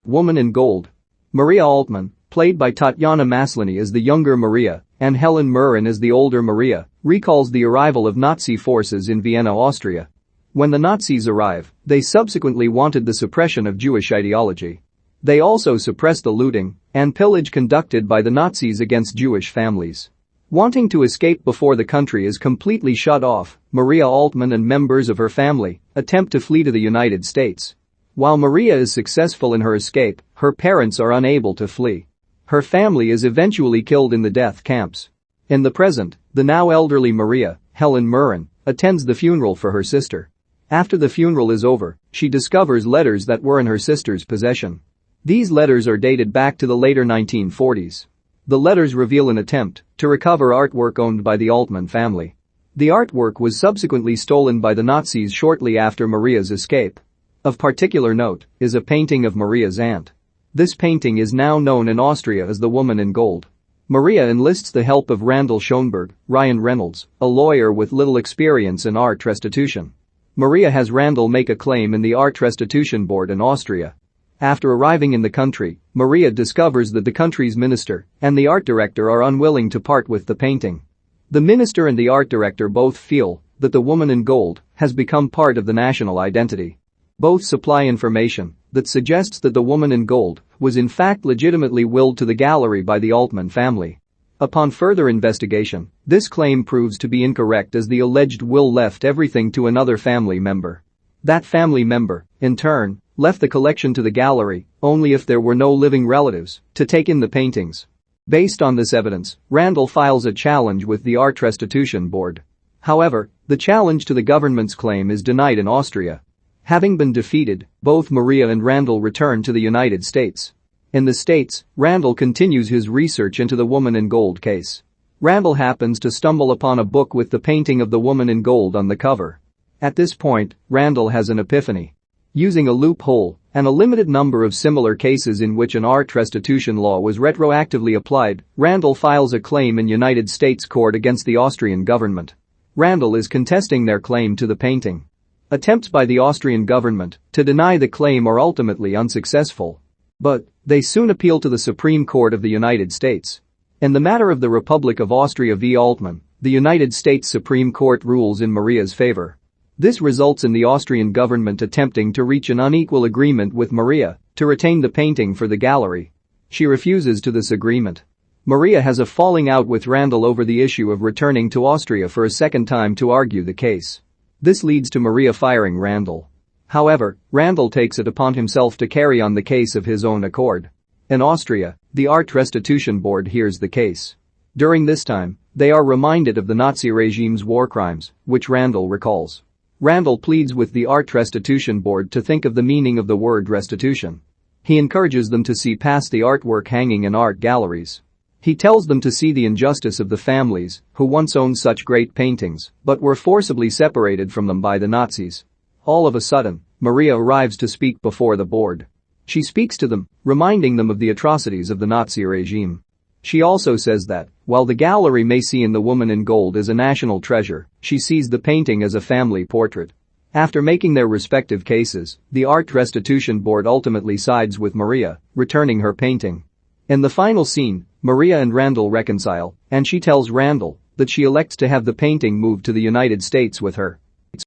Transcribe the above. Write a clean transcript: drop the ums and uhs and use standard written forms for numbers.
Woman in Gold. Maria Altmann, played by Tatiana Maslany as the younger Maria, and Helen Mirren as the older Maria, recalls the arrival of Nazi forces in Vienna, Austria. When the Nazis arrive, they subsequently wanted the suppression of Jewish ideology. They also suppressed the looting and pillage conducted by the Nazis against Jewish families. Wanting to escape before the country is completely shut off, Maria Altmann and members of her family attempt to flee to the United States. While Maria is successful in her escape, her parents are unable to flee. Her family is eventually killed in the death camps. In the present, the now elderly Maria, Helen Mirren, attends the funeral for her sister. After the funeral is over, she discovers letters that were in her sister's possession. These letters are dated back to the later 1940s. The letters reveal an attempt to recover artwork owned by the Altmann family. The artwork was subsequently stolen by the Nazis shortly after Maria's escape. Of particular note is a painting of Maria's aunt. This painting is now known in Austria as the Woman in Gold. Maria enlists the help of Randall Schoenberg, Ryan Reynolds, a lawyer with little experience in art restitution. Maria has Randall make a claim in the Art Restitution Board in Austria. After arriving in the country, Maria discovers that the country's minister and the art director are unwilling to part with the painting. The minister and the art director both feel that the Woman in Gold has become part of the national identity. Both supply information that suggests that the Woman in Gold was in fact legitimately willed to the gallery by the Altmann family. Upon further investigation, this claim proves to be incorrect as the alleged will left everything to another family member. That family member, in turn, left the collection to the gallery only if there were no living relatives to take in the paintings. Based on this evidence, Randall files a challenge with the Art Restitution Board. However, the challenge to the government's claim is denied in Austria. Having been defeated, both Maria and Randall return to the United States. In the States, Randall continues his research into the Woman in Gold case. Randall happens to stumble upon a book with the painting of the Woman in Gold on the cover. At this point, Randall has an epiphany. Using a loophole and a limited number of similar cases in which an art restitution law was retroactively applied, Randall files a claim in United States court against the Austrian government. Randall is contesting their claim to the painting. Attempts by the Austrian government to deny the claim are ultimately unsuccessful. But they soon appeal to the Supreme Court of the United States. In the matter of the Republic of Austria v. Altmann, the United States Supreme Court rules in Maria's favor. This results in the Austrian government attempting to reach an unequal agreement with Maria to retain the painting for the gallery. She refuses to this agreement. Maria has a falling out with Randall over the issue of returning to Austria for a second time to argue the case. This leads to Maria firing Randall. However, Randall takes it upon himself to carry on the case of his own accord. In Austria, the Art Restitution Board hears the case. During this time, they are reminded of the Nazi regime's war crimes, which Randall recalls. Randall pleads with the Art Restitution Board to think of the meaning of the word restitution. He encourages them to see past the artwork hanging in art galleries. He tells them to see the injustice of the families who once owned such great paintings but were forcibly separated from them by the Nazis. All of a sudden, Maria arrives to speak before the board. She speaks to them, reminding them of the atrocities of the Nazi regime. She also says that, while the gallery may see in the Woman in Gold as a national treasure, she sees the painting as a family portrait. After making their respective cases, the Art Restitution Board ultimately sides with Maria, returning her painting. In the final scene, Maria and Randall reconcile, and she tells Randall that she elects to have the painting moved to the United States with her.